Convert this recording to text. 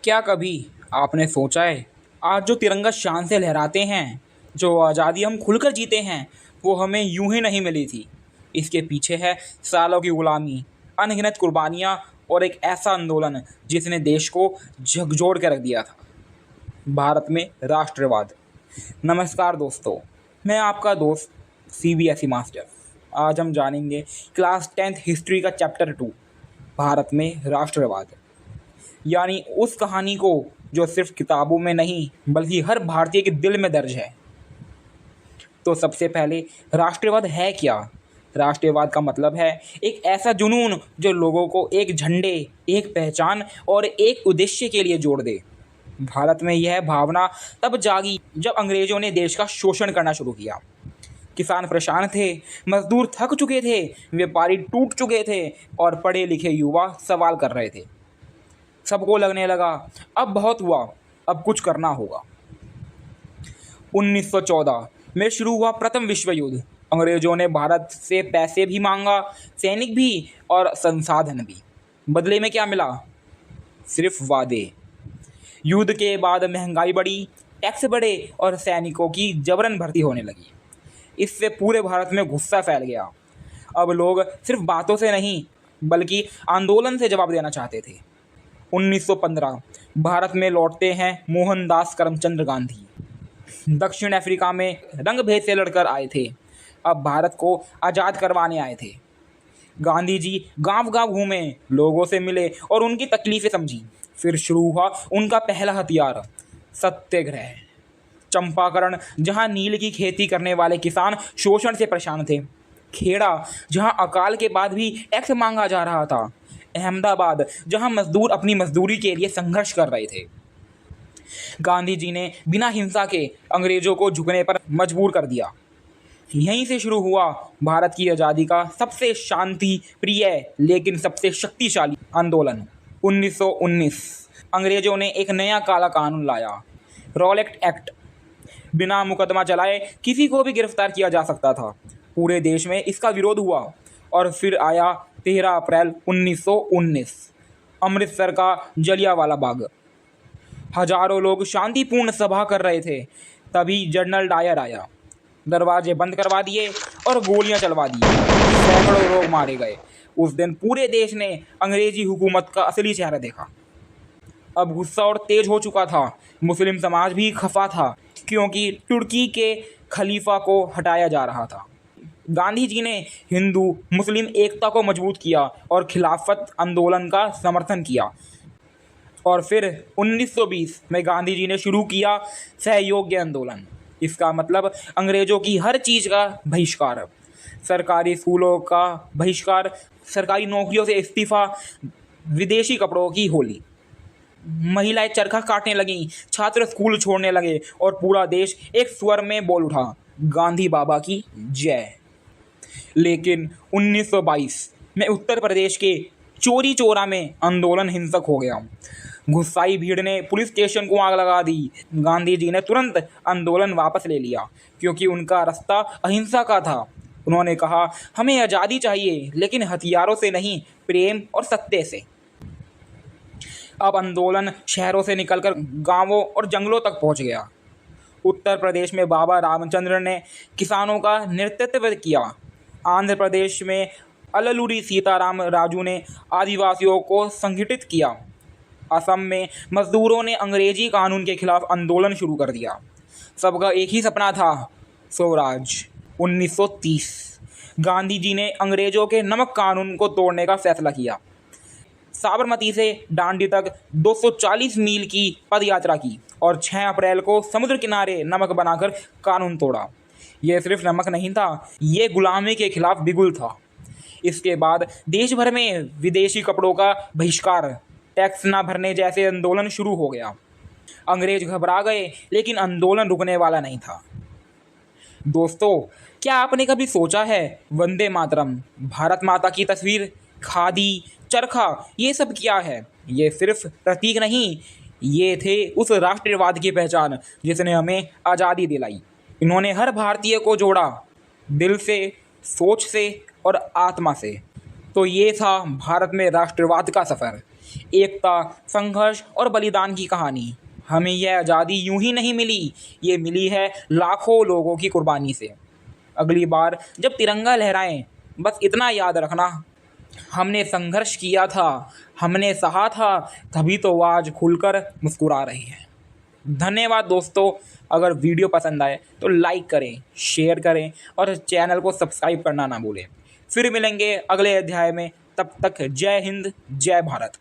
क्या कभी आपने सोचा है, आज जो तिरंगा शान से लहराते हैं, जो आज़ादी हम खुलकर जीते हैं, वो हमें यूं ही नहीं मिली थी। इसके पीछे है सालों की गुलामी, अनगिनत कुर्बानियाँ और एक ऐसा आंदोलन जिसने देश को झकझोर के रख दिया था। भारत में राष्ट्रवाद। नमस्कार दोस्तों, मैं आपका दोस्त CBSE मास्टर। आज हम जानेंगे क्लास 10th हिस्ट्री का चैप्टर 2, भारत में राष्ट्रवाद, यानी उस कहानी को जो सिर्फ किताबों में नहीं बल्कि हर भारतीय के दिल में दर्ज है। तो सबसे पहले राष्ट्रवाद है क्या? राष्ट्रवाद का मतलब है एक ऐसा जुनून जो लोगों को एक झंडे, एक पहचान और एक उद्देश्य के लिए जोड़ दे। भारत में यह भावना तब जागी जब अंग्रेजों ने देश का शोषण करना शुरू किया। किसान परेशान थे, मजदूर थक चुके थे, व्यापारी टूट चुके थे और पढ़े लिखे युवा सवाल कर रहे थे। सबको लगने लगा अब बहुत हुआ, अब कुछ करना होगा। 1914 में शुरू हुआ प्रथम विश्व युद्ध। अंग्रेजों ने भारत से पैसे भी मांगा, सैनिक भी और संसाधन भी। बदले में क्या मिला? सिर्फ वादे। युद्ध के बाद महंगाई बढ़ी, टैक्स बढ़े और सैनिकों की जबरन भर्ती होने लगी। इससे पूरे भारत में गुस्सा फैल गया। अब लोग सिर्फ बातों से नहीं बल्कि आंदोलन से जवाब देना चाहते थे। 1915 भारत में लौटते हैं मोहनदास करमचंद गांधी। दक्षिण अफ्रीका में रंग भेद से लड़कर आए थे, अब भारत को आज़ाद करवाने आए थे। गांधी जी गांव गांव घूमे, लोगों से मिले और उनकी तकलीफ़ें समझी। फिर शुरू हुआ उनका पहला हथियार, सत्याग्रह। चंपारण, जहां नील की खेती करने वाले किसान शोषण से परेशान थे। खेड़ा, जहां अकाल के बाद भी टैक्स मांगा जा रहा था। अहमदाबाद, जहां मजदूर अपनी मजदूरी के लिए संघर्ष कर रहे थे। गांधी जी ने बिना हिंसा के अंग्रेजों को झुकने पर मजबूर कर दिया। यहीं से शुरू हुआ भारत की आज़ादी का सबसे शांति प्रिय लेकिन सबसे शक्तिशाली आंदोलन। 1919 अंग्रेजों ने एक नया काला कानून लाया, रॉलेट एक्ट। बिना मुकदमा चलाए किसी को भी गिरफ्तार किया जा सकता था। पूरे देश में इसका विरोध हुआ और फिर आया 13 अप्रैल 1919, अमृतसर का जलियांवाला बाग। हजारों लोग शांतिपूर्ण सभा कर रहे थे, तभी जनरल डायर आया, दरवाजे बंद करवा दिए और गोलियां चलवा दी। सैकड़ों लोग मारे गए। उस दिन पूरे देश ने अंग्रेजी हुकूमत का असली चेहरा देखा। अब गुस्सा और तेज हो चुका था। मुस्लिम समाज भी खफा था क्योंकि तुर्की के खलीफा को हटाया जा रहा था। गांधी जी ने हिंदू मुस्लिम एकता को मजबूत किया और खिलाफत आंदोलन का समर्थन किया। और फिर 1920 में गांधी जी ने शुरू किया सहयोगी आंदोलन। इसका मतलब अंग्रेजों की हर चीज़ का बहिष्कार, सरकारी स्कूलों का बहिष्कार, सरकारी नौकरियों से इस्तीफा, विदेशी कपड़ों की होली। महिलाएं चरखा काटने लगीं, छात्र स्कूल छोड़ने लगे और पूरा देश एक स्वर में बोल उठा, गांधी बाबा की जय। लेकिन 1922 में उत्तर प्रदेश के चौरी चौरा में आंदोलन हिंसक हो गया। गुस्साई भीड़ ने पुलिस स्टेशन को आग लगा दी। गांधी जी ने तुरंत आंदोलन वापस ले लिया क्योंकि उनका रास्ता अहिंसा का था। उन्होंने कहा, हमें आज़ादी चाहिए लेकिन हथियारों से नहीं, प्रेम और सत्य से। अब आंदोलन शहरों से निकलकर गांवों और जंगलों तक पहुंच गया। उत्तर प्रदेश में बाबा रामचंद्र ने किसानों का नेतृत्व किया। आंध्र प्रदेश में अल्लूरी सीताराम राजू ने आदिवासियों को संगठित किया। असम में मजदूरों ने अंग्रेजी कानून के खिलाफ आंदोलन शुरू कर दिया। सबका एक ही सपना था, स्वराज। 1930 गांधी जी ने अंग्रेजों के नमक कानून को तोड़ने का फैसला किया। साबरमती से डांडी तक 240 मील की पद यात्रा की और 6 अप्रैल को समुद्र किनारे नमक बनाकर कानून तोड़ा। यह सिर्फ नमक नहीं था, ये गुलामी के खिलाफ बिगुल था। इसके बाद देश भर में विदेशी कपड़ों का बहिष्कार, टैक्स न भरने जैसे आंदोलन शुरू हो गया। अंग्रेज घबरा गए लेकिन आंदोलन रुकने वाला नहीं था। दोस्तों, क्या आपने कभी सोचा है, वंदे मातरम, भारत माता की तस्वीर, खादी, चरखा, ये सब क्या है? ये सिर्फ प्रतीक नहीं, ये थे उस राष्ट्रवाद की पहचान जिसने हमें आज़ादी दिलाई। इन्होंने हर भारतीय को जोड़ा, दिल से, सोच से और आत्मा से। तो ये था भारत में राष्ट्रवाद का सफ़र। एकता, संघर्ष और बलिदान की कहानी। हमें यह आज़ादी यूं ही नहीं मिली, ये मिली है लाखों लोगों की कुर्बानी से। अगली बार जब तिरंगा लहराएं, बस इतना याद रखना, हमने संघर्ष किया था, हमने सहा था, तभी तो वो आज खुलकर मुस्कुरा रही है। धन्यवाद दोस्तों। अगर वीडियो पसंद आए तो लाइक करें, शेयर करें और चैनल को सब्सक्राइब करना ना भूलें। फिर मिलेंगे अगले अध्याय में। तब तक जय हिंद, जय भारत।